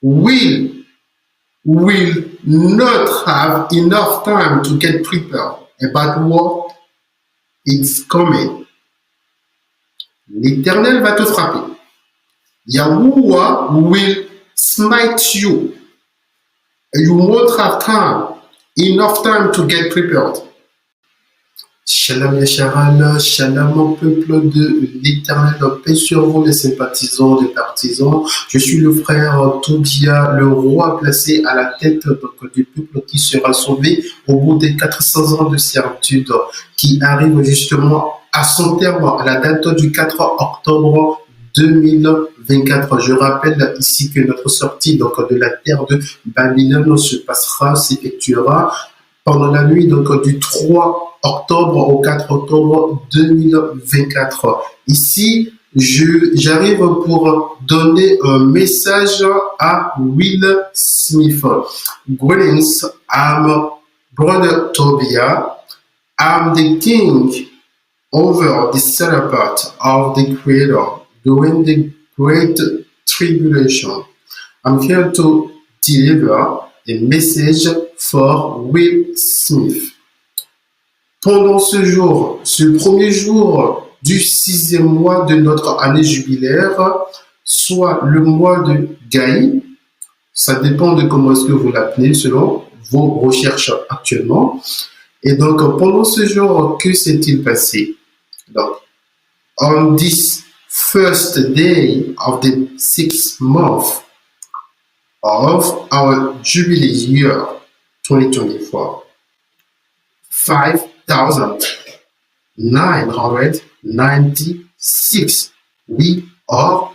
will will not have enough time to get prepared about what is coming. L'Éternel va te frapper. Yahuwah will smite you. You won't have enough time to get prepared. Shalom Yasharal, shalom au peuple de l'Éternel, paix sur vous les sympathisants, les partisans. Je suis le frère Tobia, le roi placé à la tête du peuple qui sera sauvé au bout des 400 ans de servitude qui arrive justement à son terme à la date du 4 octobre 2024. Je rappelle ici que notre sortie de la terre de Babylone s'effectuera pendant la nuit du 3 octobre au 4 octobre 2024. Ici, j'arrive pour donner un message à Will Smith. Greetings, I'm Brother Tobia. I'm the king over the center part of the Creator during the Great Tribulation. I'm here to deliver a message for Will Smith. Pendant ce jour, ce premier jour du 6e mois de notre année jubilaire, soit le mois de Gaï, ça dépend de comment est-ce que vous l'appelez selon vos recherches actuellement. Et donc, pendant ce jour, que s'est-il passé? Donc, on this first day of the 6th month of our Jubilee year 2024, 5,996. We are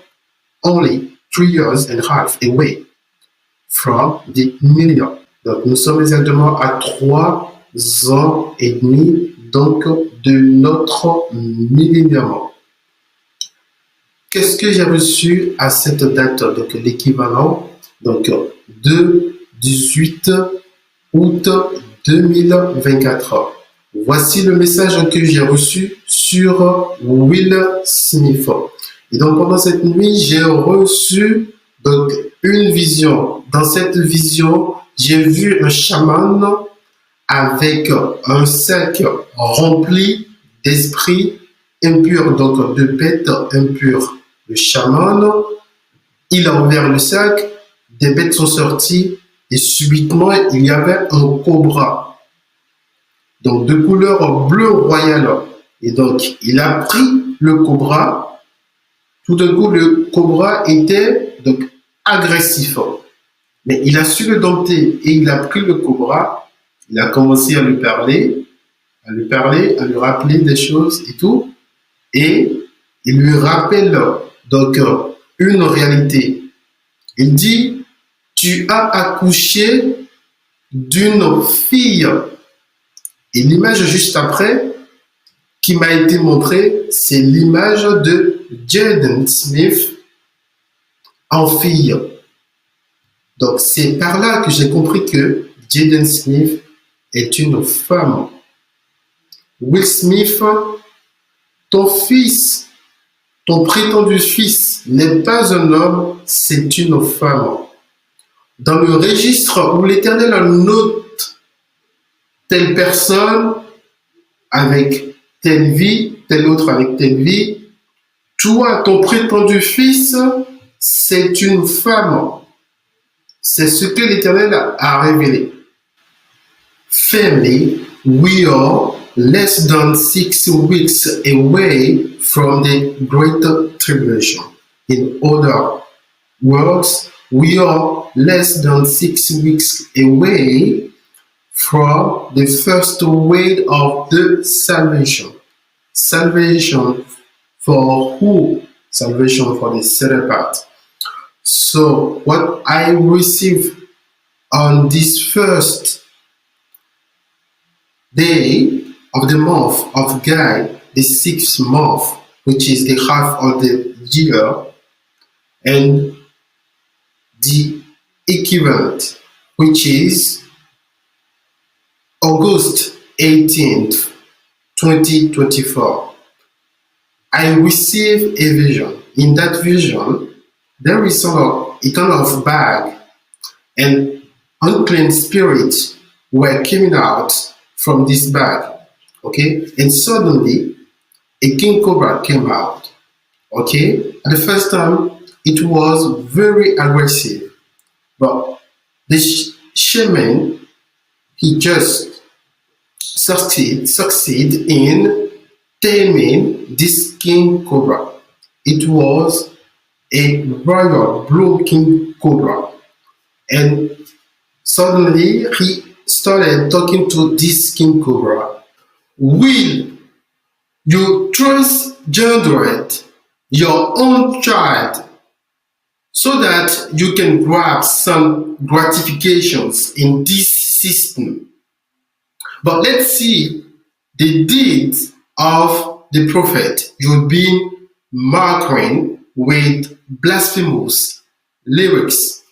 only 3 years and a half away from the millennium. Donc, nous sommes exactement à 3 ans et demi donc de notre millénium. Qu'est-ce que j'ai reçu à cette date? Donc, l'équivalent de 18 août 2024. Voici le message que j'ai reçu sur Will Smith. Et donc, pendant cette nuit, j'ai reçu une vision. Dans cette vision, j'ai vu un chaman avec un sac rempli d'esprits impurs, donc de bêtes impures. Le chaman, il a ouvert le sac, des bêtes sont sorties et subitement, il y avait un cobra, donc de couleur bleu royal. Et donc, il a pris le cobra. Tout d'un coup, le cobra était agressif. Mais il a su le dompter et il a pris le cobra. Il a commencé à lui parler, à lui rappeler des choses et tout. Et il lui rappelle une réalité. Il dit, tu as accouché d'une fille. Et l'image juste après qui m'a été montrée, c'est l'image de Jaden Smith en fille. Donc c'est par là que j'ai compris que Jaden Smith est une femme. Will Smith, ton fils, ton prétendu fils n'est pas un homme, c'est une femme. Dans le registre où l'Éternel note telle personne avec telle vie, telle autre avec telle vie, toi, ton prétendu fils, c'est une femme. C'est ce que l'Éternel a révélé. Family, we are less than 6 weeks away from the Great Tribulation. In other words, we are less than 6 weeks away from the first wave of the salvation. Salvation for who? Salvation for the second part. So, what I received on this first day of the month of Guy, the 6th month, which is the half of the year, and the equivalent, which is August 18th, 2024. I received a vision. In that vision, there is a a kind of bag, and unclean spirits were coming out from this bag. Okay, and suddenly a king cobra came out. Okay, at the first time it was very aggressive, but the shaman, he just succeed in taming this king cobra. It was a royal blue king cobra, and suddenly he started talking to this king cobra. Will you transgender your own child so that you can grab some gratifications in this system? But let's see the deeds of the prophet. You've been marking with blasphemous lyrics.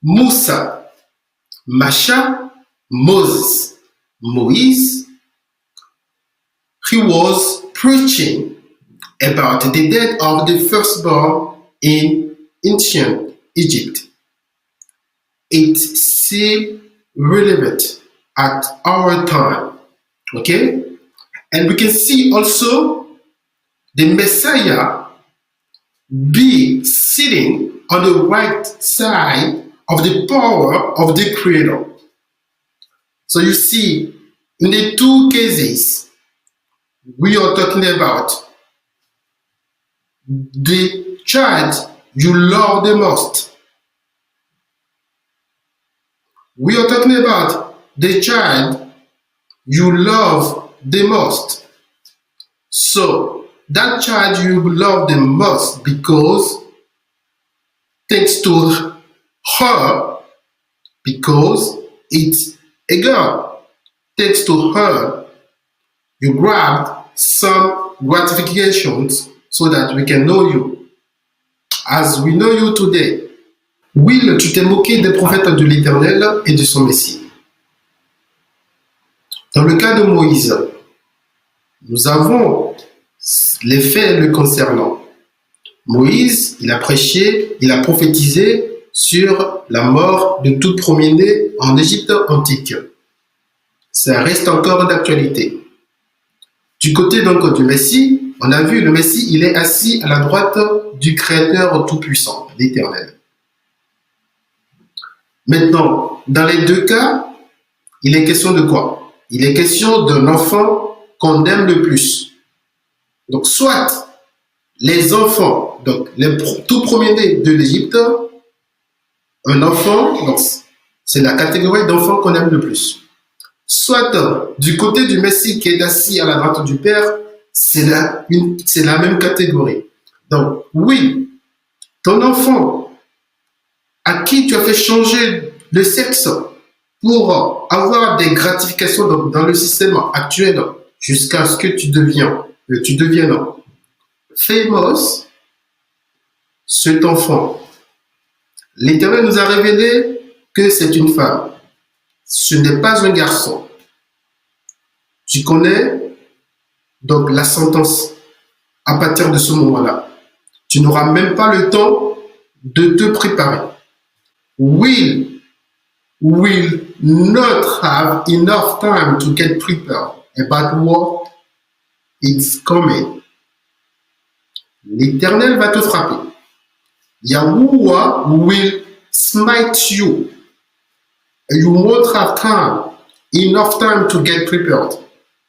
Musa, Masha, Moses, Moise, he was preaching about the death of the firstborn in ancient Egypt. It's still relevant at our time, okay? And we can see also the Messiah be sitting on the right side of the power of the Creator. So you see, in the two cases, we are talking about the child you love the most. We are talking about the child you love the most. So that child you love the most because thanks to her, because it's a girl, thanks to her, you grabbed some gratifications so that we can know you as we know you today. Will, tu t'es moqué des prophètes de l'Éternel et de son Messie. Dans le cas de Moïse, nous avons les faits le concernant. Moïse, il a prêché, il a prophétisé sur la mort de tout premier-né en Égypte antique. Ça reste encore d'actualité. Du côté donc du Messie, on a vu le Messie, il est assis à la droite du Créateur Tout-Puissant, l'Éternel. Maintenant, dans les deux cas, il est question de quoi? Il est question d'un enfant qu'on aime le plus. Donc, soit les enfants, donc les tout premiers-nés de l'Égypte, un enfant, donc c'est la catégorie d'enfants qu'on aime le plus. Soit du côté du Messie qui est assis à la droite du Père, c'est la même catégorie. Donc, oui, ton enfant à qui tu as fait changer le sexe pour avoir des gratifications dans le système actuel jusqu'à ce que tu deviennes famous, cet enfant, l'Éternel nous a révélé que c'est une femme. Ce n'est pas un garçon. Tu connais donc la sentence à partir de ce moment-là. Tu n'auras même pas le temps de te préparer. Will not have enough time to get prepared about what is coming. L'Éternel va te frapper. Yahuwah will smite you. You won't have enough time to get prepared.